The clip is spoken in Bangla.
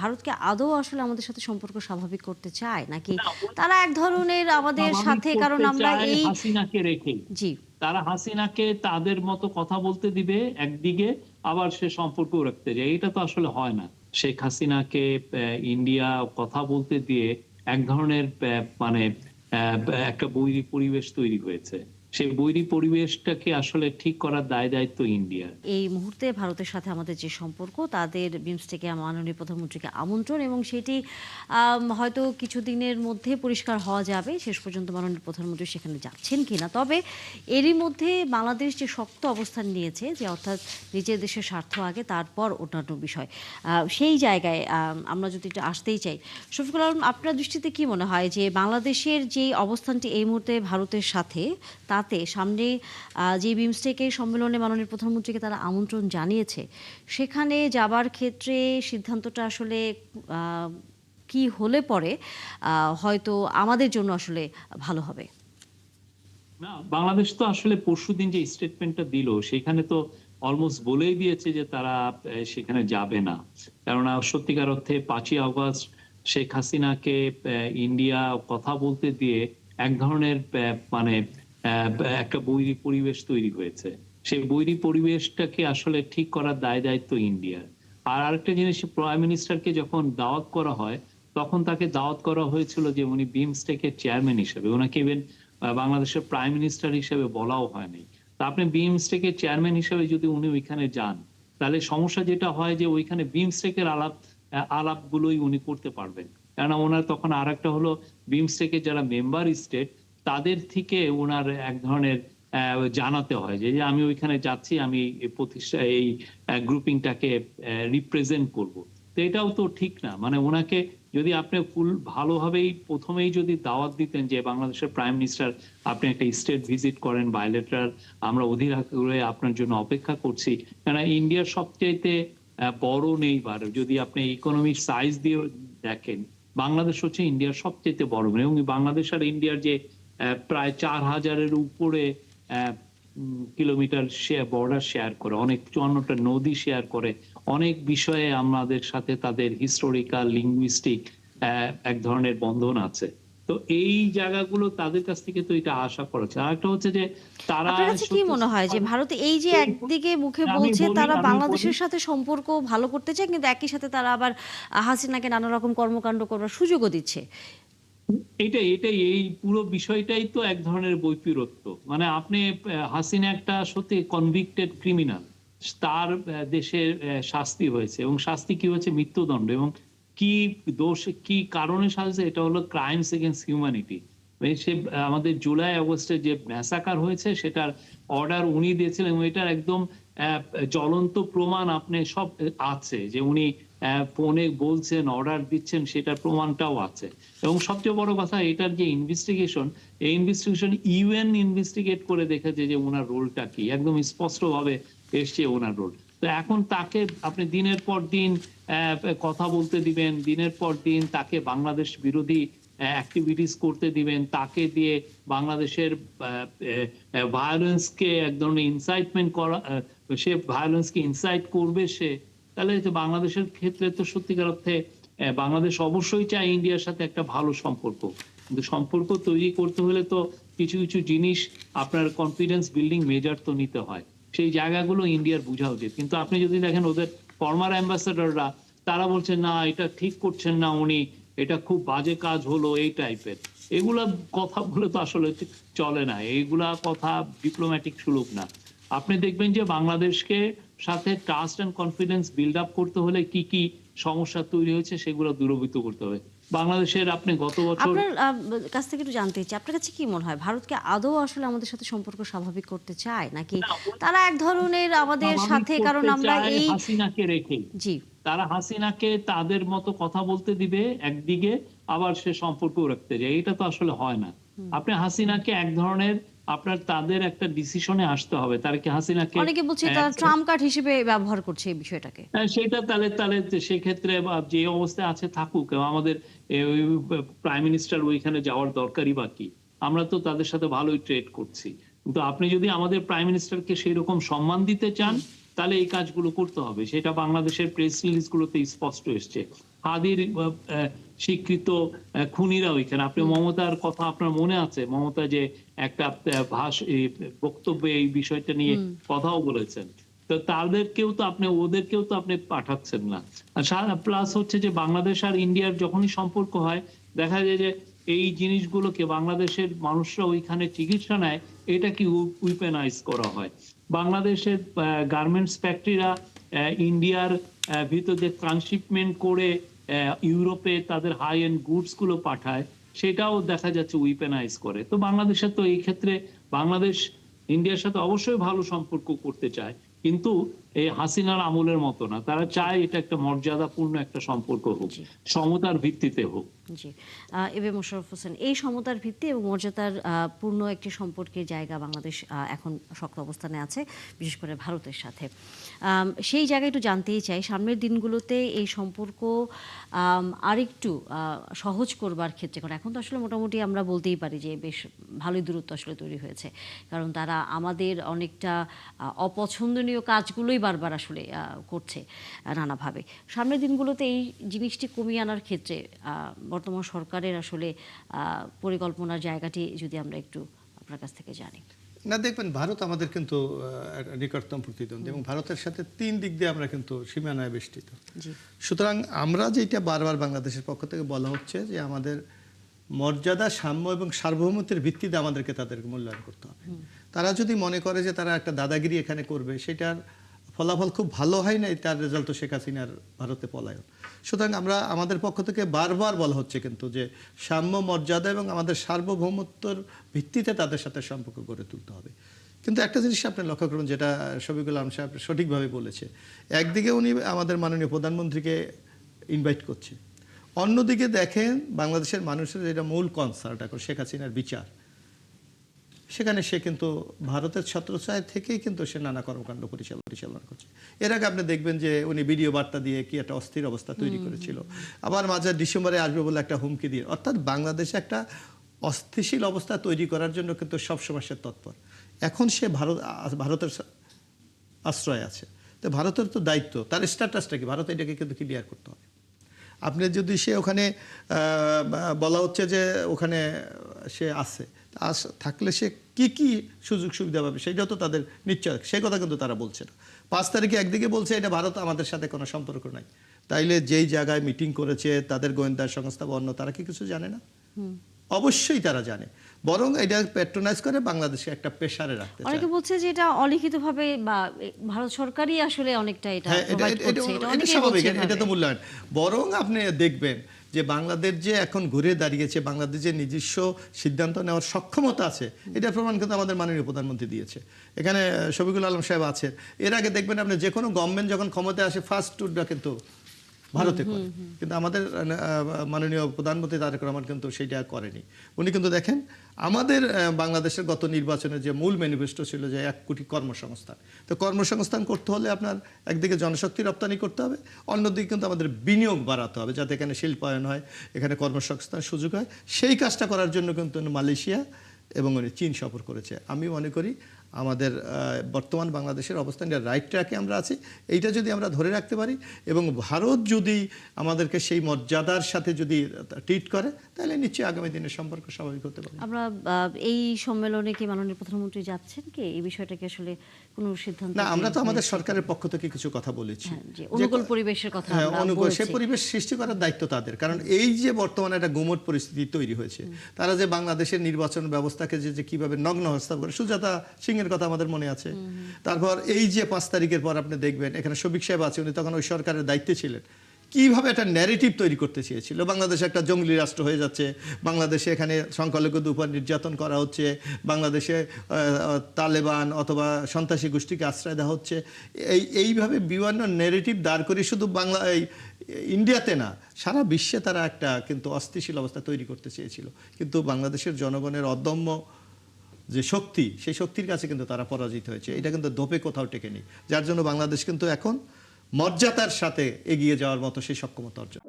ভারতকে আদৌ আসলে আমাদের সাথে সম্পর্ক স্বাভাবিক করতে চায় নাকি না, তারা এক ধরনের আমাদের স্বাভাবিক সাথে, কারণ করতে আমরা চায় এই হাসিনাকে রেখেই। জি। তারা হাসিনাকে তাদের মতো কথা বলতে দিবে একদিকে, আবার সে সম্পর্কও রাখতে যায়। এটা তো আসলে হয় না। শেখ হাসিনাকে ইন্ডিয়া কথা বলতে দিয়ে এক ধরনের মানে একটা বৈরী পরিবেশ তৈরি হয়েছে। সেই বৈরী পরিবেশটাকে আসলে ঠিক করার দায়-দায়িত্ব ইন্ডিয়ার। এই মুহূর্তে ভারতের সাথে আমাদের যে সম্পর্ক, তাদের বিমস্টেকে মাননীয় প্রধানমন্ত্রীকে আমন্ত্রণ, এবং সেটি হয়তো কিছুদিনের মধ্যে পরিষ্কার হওয়া যাবে শেষ পর্যন্ত মাননীয় প্রধানমন্ত্রী সেখানে যাচ্ছেন কিনা। তবে এরই মধ্যে বাংলাদেশ যে শক্ত অবস্থান নিয়েছে, যে অর্থাৎ নিজের দেশের স্বার্থ আগে, তারপর অন্যান্য বিষয়, সেই জায়গায় আমরা যদি একটু আসতেই চাই, শফিকুল আলম, আপনার দৃষ্টিতে কি মনে হয় যে বাংলাদেশের যে অবস্থানটি এই মুহূর্তে ভারতের সাথে, তাতে সামনে যে বিমস্টেকের সম্মেলনে মাননীয় প্রধানমন্ত্রীকে তারা আমন্ত্রণ জানিয়েছে, সেখানে যাবার ক্ষেত্রে সিদ্ধান্তটা আসলে আহ, কি হলে পরে হয়তো আমাদের জন্য আসলে ভালো হবে? না, বাংলাদেশ তো আসলে পরশুদিন যে স্টেটমেন্টটা দিল সেখানে তো অলমোস্ট বলেই দিয়েছে যে তারা সেখানে যাবে না। কেননা সত্যিকার অর্থে 5ই আগস্ট শেখ হাসিনাকে ইন্ডিয়া কথা বলতে দিয়ে এক ধরনের মানে একটা বৈরী পরিবেশ তৈরি হয়েছে। সেই বৈরী পরিবেশটাকে আসলে ঠিক করার দায়-দায়িত্ব ইন্ডিয়ার। আর আরেকটা জিনিস, প্রাইম মিনিস্টারকে যখন দাওয়াত করা হয়, তখন তাকে দাওয়াত করা হয়েছিল যে উনি বিমস্টেকের চেয়ারম্যান হিসেবে। উনাকে ইভেন বাংলাদেশের প্রাইম মিনিস্টার হিসেবে বলাও হয়নি। তা আপনি বিমস্টেকের চেয়ারম্যান হিসেবে যদি উনি ওইখানে যান, তাহলে সমস্যা যেটা হয় যে ওইখানে বিমস্টেকের আলাপগুলোই উনি করতে পারবেন। কেননা ওনার তখন আরেকটা হলো, বিমস্টেকের যারা মেম্বার স্টেট, তাদের থেকে ওনার এক ধরনের জানাতে হয় যে আমি ওইখানে যাচ্ছি, আমি এই প্রতিষ্ঠা এই গ্রুপিংটাকে রিপ্রেজেন্ট করব। তো এটাও তো ঠিক না। মানে ওনাকে যদি আপনি ফুল ভালোভাবেই প্রথমেই যদি দাওয়াত দিতেন যে বাংলাদেশের প্রাইম মিনিস্টার, আপনি একটা স্টেট ভিজিট করেন বায়োলেটারাল, আমরা অধীর আগ্রহে আপনার জন্য অপেক্ষা করছি। কেন ইন্ডিয়ার সবচাইতে বড় নেইবার, যদি আপনি ইকোনমিক সাইজ দিয়ে দেখেন, বাংলাদেশ হচ্ছে ইন্ডিয়ার সবচেয়ে বড়, এবং বাংলাদেশ আর ইন্ডিয়ার যে প্রায় 4,000-এর উপরে কিলোমিটার বর্ডার শেয়ার করে, অনেক 54টা নদী শেয়ার করে, অনেক বিষয়ে আমাদের সাথে তাদের হিস্টোরিক্যাল লিঙ্গুইস্টিক এক ধরনের বন্ধন আছে। তো এই জায়গাগুলো তাদের কাছ থেকে তো এটা আশা করা যায়। আরেকটা হচ্ছে যে তারা আপনার কাছে কি সত্যি মনে হয় যে ভারত এই যে তৈরি একদিকে মুখে আমি বলছে বলি তারা আমি বলি বাংলাদেশের সাথে সম্পর্ক ভালো করতে চায়, কিন্তু একই সাথে তারা আবার হাসিনাকে নানা রকম কর্মকাণ্ড করার সুযোগও দিচ্ছে? এটাই এই পুরো বিষয়টাই তো এক ধরনের বৈপরীত্য। মানে আপনি হাসিনা একটা সত্যি কনভিক্টেড ক্রিমিনাল। তার দেশের শাস্তি হয়েছে, এবং শাস্তি কি হয়েছে? মৃত্যুদণ্ড। এবং কি দোষ, কি কারণে শাস্তি? এটা হলো ক্রাইমস এগেইনস্ট হিউম্যানিটি। সে আমাদের জুলাই আগস্টে যে ম্যাসাকার হয়েছে, সেটার অর্ডার উনি দিয়েছিলেন, এবং এটার একদম জ্বলন্ত প্রমাণ আপনি সব আছে, যে উনি ফোনে বলছেন, অর্ডার দিচ্ছেন, সেটার প্রমাণটাও আছে। এবং সবচেয়ে বড় কথা, এটার যে ইনভেস্টিগেশন, এই ইনভেস্টিগেশন ইউএন ইনভেস্টিগেট করে দেখেছে যে ওনার রোলটা কি, একদম স্পষ্ট ভাবে এসছে ওনার রোল। তো এখন তাকে আপনি দিনের পর দিন কথা বলতে দিবেন, দিনের পর দিন তাকে বাংলাদেশ বিরোধী অ্যাক্টিভিটিস করতে দিবেন, তাকে দিয়ে বাংলাদেশের ভায়োলেন্সকে এক ধরনের ইনসাইটমেন্ট করা, সে ভায়োলেন্সকে ইনসাইট করবে সে, তাহলে বাংলাদেশের ক্ষেত্রে তো সত্যিকার অর্থে বাংলাদেশ অবশ্যই চায় ইন্ডিয়ার সাথে একটা ভালো সম্পর্ক। কিন্তু সম্পর্ক তৈরি করতে হলে তো কিছু কিছু জিনিস, আপনার কনফিডেন্স বিল্ডিং মেজার তো নিতে হয়। সেই জায়গাগুলো ইন্ডিয়ার বোঝা উচিত। কিন্তু আপনি যদি দেখেন ওদের ফরমার অ্যাম্বাসেডররা, তারা বলছেন না, এটা ঠিক করছেন না উনি, এটা খুব বাজে কাজ হলো, এই টাইপের এগুলা কথা বলে তো আসলে চলে না। এইগুলা কথা ডিপ্লোম্যাটিক সুলভ না। আপনি দেখবেন যে বাংলাদেশকে সাথে trust and confidence build up করতে হলে কি কি সমস্যা তৈরি হয়েছে সেগুলো দূরীভূত করতে হবে। বাংলাদেশের আপনি গত বছর আপনার কাছ থেকে একটু জানতে চাই, আপনার কাছে কি মনে হয় ভারতকে আদৌ আসলে আমাদের সাথে সম্পর্ক স্বাভাবিক করতে চায় নাকি না, তারা এক ধরনের আমাদের স্বাভাবিক সাথে, কারণ করতে আমরা চায় এই হাসিনাকে রেখেই। জি। তারা হাসিনাকে তাদের মতো কথা বলতে দিবে একদিকে, আবার সে সম্পর্কও রাখতে যায়। এটা তো আসলে হয় না। আপনি হাসিনাকে এক ধরনের, আপনার তাদের একটা ডিসিশনে আসতে হবে। তারা কি হাসিনাকে অনেকে বলছে তারা ট্রাম্প কার্ড হিসেবে ব্যবহার করছে এই বিষয়টাকে। সেটা তাহলে তাহলে সেক্ষেত্রে যে অবস্থায় আছে থাকুক। আমাদের প্রাইম মিনিস্টার ওইখানে যাওয়ার দরকারই বা কি? আমরা তো তাদের সাথে ভালোই ট্রেড করছি। কিন্তু আপনি যদি আমাদের প্রাইম মিনিস্টারকে সেই রকম সম্মান দিতে চান, তাহলে এই কাজগুলো করতে হবে। সেটা বাংলাদেশের প্রেস রিলিজ গুলোতে স্পষ্ট এসছে। হাদির স্বীকৃত খুনিরা ওইখানে। আপনি মমতার কথা আপনার মনে আছে, মমতা যে একটা বক্তব্যে এই বিষয়টা নিয়ে কথাও বলেছেন। তো তাদেরকেও তো আপনি, ওদেরকেও তো আপনি পাঠাচ্ছেন না। আর প্লাস হচ্ছে যে বাংলাদেশ আর ইন্ডিয়ার যখনই সম্পর্ক হয়, দেখা যায় যে এই জিনিসগুলোকে বাংলাদেশের মানুষরা ওইখানে চিকিৎসা নেয়, এটা কি উইপেনাইজ করা হয়। বাংলাদেশের গার্মেন্টস ফ্যাক্টরিরা ইন্ডিয়ার ভিতর যে ট্রান্সশিপমেন্ট করে ইউরোপে তাদের হাই এন্ড গুডস গুলো পাঠায়, সেটাও দেখা যাচ্ছে উইপেনাইজ করে। তো বাংলাদেশের তো এই ক্ষেত্রে, বাংলাদেশ ইন্ডিয়ার সাথে অবশ্যই ভালো সম্পর্ক করতে চায়, কিন্তু এই হাসিনার আমলের মতো না। তারা চায় এটা একটা মর্যাদাপূর্ণ একটা সম্পর্ক হোক, সমতার ভিত্তিতে হোক। জি, এবে মোশাররফ হোসেন, এই সমতার ভিত্তি এবং মর্যাদার পূর্ণ একটি সম্পর্কের জায়গা বাংলাদেশ এখন শক্ত অবস্থানে আছে, বিশেষ করে ভারতের সাথে। সেই জায়গায় একটু জানতেই চাই, সামনের দিনগুলোতে এই সম্পর্ক আরেকটু সহজ করবার ক্ষেত্রে, কারণ এখন তো আসলে মোটামুটি আমরা বলতেই পারি যে বেশ ভালোই দূরত্ব আসলে তৈরি হয়েছে, কারণ তারা আমাদের অনেকটা অপছন্দনীয় কাজগুলোই বারবার আসলে করছে নানাভাবে। সামনের দিনগুলোতে এই জিনিসটি কমিয়ে আনার ক্ষেত্রে বর্তমান সরকারের আসলে পরিকল্পনার জায়গাটি যদি আমরা একটু আপনার কাছ থেকে জানি। না, দেখবেন ভারত আমাদের কিন্তু নিকটতম প্রতিদ্বন্দ্বী এবং ভারতের সাথে 3 দিক দিয়ে আমরা কিন্তু সীমানায় বেষ্টিত। সুতরাং আমরা যেটা বারবার বাংলাদেশের পক্ষ থেকে বলা হচ্ছে যে আমাদের মর্যাদা, সাম্য এবং সার্বভৌমত্বের ভিত্তিতে আমাদেরকে তাদেরকে মূল্যায়ন করতে হবে। তারা যদি মনে করে যে তারা একটা দাদাগিরি এখানে করবে, সেটার ফলাফল খুব ভালো হয় নাই, তার রেজাল্ট তো শেখ হাসিনার ভারতে পলায়ন। সুতরাং আমরা আমাদের পক্ষ থেকে বারবার বলা হচ্ছে কিন্তু যে সাম্য, মর্যাদা এবং আমাদের সার্বভৌমত্বর ভিত্তিতে তাদের সাথে সম্পর্ক গড়ে তুলতে হবে। কিন্তু একটা জিনিস আপনি লক্ষ্য করুন, যেটা শফিকুল আলম সাহেব সঠিকভাবে বলেছে, একদিকে উনি আমাদের মাননীয় প্রধানমন্ত্রীকে ইনভাইট করছে, অন্যদিকে দেখেন বাংলাদেশের মানুষের যেটা মূল কনসার্ন এখন শেখ হাসিনার বিচার, সেখানে সে কিন্তু ভারতের ছত্রছায়া থেকেই কিন্তু সে নানা কর্মকাণ্ড পরিচালনা করছে। এর আগে আপনি দেখবেন যে উনি ভিডিও বার্তা দিয়ে কি একটা অস্থির অবস্থা তৈরি করেছিল, আবার মাঝে ডিসেম্বরে আসবে বলে একটা হুমকি দিয়ে, অর্থাৎ বাংলাদেশে একটা অস্থিতিশীল অবস্থা তৈরি করার জন্য কিন্তু সবসময় সে তৎপর। এখন সে ভারতের আশ্রয় আছে, তো ভারতের তো দায়িত্ব, তার স্ট্যাটাসটা কি, ভারত এটাকে কিন্তু ক্লিয়ার করতে হবে। আপনি যদি সে ওখানে বলা হচ্ছে যে ওখানে সে আছে, থাকলে সে কি কি সুযোগ সুবিধা পাবে সেটাও তো তাদের নিশ্চয়, সেই কথা কিন্তু তারা বলছে না। 5 তারিখে একদিকে বলছে এটা ভারত আমাদের সাথে কোনো সম্পর্ক নাই, তাইলে যেই জায়গায় মিটিং করেছে তাদের গোয়েন্দা সংস্থা বা অন্য, তারা কি কিছু জানে না? অবশ্যই তারা জানে, বরং এটা প্যাট্রোনাইজ করে বাংলাদেশে একটা প্রেসারে রাখতে চায়। অনেকে বলছে যে এটা অলিখিতভাবে বা ভারত সরকারই আসলে অনেকটা এটা প্রোভাইড করছে, এটা অনেকেই স্বাভাবিক, বলছে এটা তো মূল্যায়ন। বরং আপনি দেখবেন যে বাংলাদেশ যে এখন ঘুরে দাঁড়িয়েছে, বাংলাদেশ যে নিজস্ব সিদ্ধান্ত নেওয়ার সক্ষমতা আছে, এটার প্রমাণ কিন্তু আমাদের মাননীয় প্রধানমন্ত্রী দিয়েছে। এখানে শফিকুল আলম সাহেব আছেন, এর আগে দেখবেন আপনি যে কোনো গভর্নমেন্ট যখন ক্ষমতায় আসে ফার্স্ট ট্যুরটা কিন্তু ভারতে করে, কিন্তু আমাদের মাননীয় প্রধানমন্ত্রী তারেক রহমান কিন্তু সেটা করেনি। উনি কিন্তু দেখেন আমাদের বাংলাদেশের গত নির্বাচনের যে মূল ম্যানিফেস্টো ছিল যে 1 কোটি কর্মসংস্থান, তো কর্মসংস্থান করতে হলে আপনার একদিকে জনশক্তি রপ্তানি করতে হবে, অন্যদিকে কিন্তু আমাদের বিনিয়োগ বাড়াতে হবে, যাতে এখানে শিল্পায়ন হয়, এখানে কর্মসংস্থান সুযোগ হয়। সেই কাজটা করার জন্য কিন্তু মালয়েশিয়া এবং চীন সফর করেছে। আমি মনে করি আমাদের বর্তমান বাংলাদেশের অবস্থান রাইট ট্র্যাকে আমরা আছি, এইটা যদি আমরা ধরে রাখতে পারি এবং ভারত যদি আমাদেরকে সেই মর্যাদার সাথে যদি ট্রিট করে, তাহলে নিশ্চয়ই আগামী দিনের সম্পর্ক স্বাভাবিক হতে পারে। আমরা এই সম্মেলনে কি মাননীয় প্রধানমন্ত্রী যাচ্ছেন কি এই বিষয়টাকে আসলে কোনো সিদ্ধান্ত? না, আমরা তো আমাদের সরকারের পক্ষ থেকে কিছু কথা বলেছি, অনুকূল পরিবেশের কথা অনুকূল সেই পরিবেশ সৃষ্টি করার দায়িত্ব তাদের। কারণ এই যে বর্তমানে একটা গুমট পরিস্থিতি তৈরি হয়েছে, তারা যে বাংলাদেশের নির্বাচন ব্যবস্থাকে যে কিভাবে নগ্ন হস্তাব করে, সুজাতা সিং এর কথা আমাদের মনে আছে। তারপর এই যে 5 তারিখের পর আপনি দেখবেন এখানে শফিক সাহেব আছে, উনি তখন ওই সরকারের দায়িত্বে ছিলেন, কিভাবে একটা ন্যারেটিভ তৈরি করতে চেয়েছিল, বাংলাদেশ একটা জঙ্গলি রাষ্ট্র হয়ে যাচ্ছে, বাংলাদেশে এখানে সংখ্যালঘুদের উপর নির্যাতন করা হচ্ছে, বাংলাদেশে তালেবান অথবা সন্ত্রাসী গোষ্ঠীকে আশ্রয় দেওয়া হচ্ছে, এইভাবে বিভিন্ন ন্যারেটিভ দাঁড় করে শুধু ইন্ডিয়াতে না, সারা বিশ্বে তারা একটা কিন্তু অস্থিতিশীল অবস্থা তৈরি করতে চেয়েছিল। কিন্তু বাংলাদেশের জনগণের অদম্য যে শক্তি, সেই শক্তির কাছে কিন্তু তারা পরাজিত হয়েছে। এটা কিন্তু দোপে কোথাও টেকেনি, যার জন্য বাংলাদেশ কিন্তু এখন মর্যাদার সাথে এগিয়ে যাওয়ার মতো সেই সক্ষমতা অর্জন।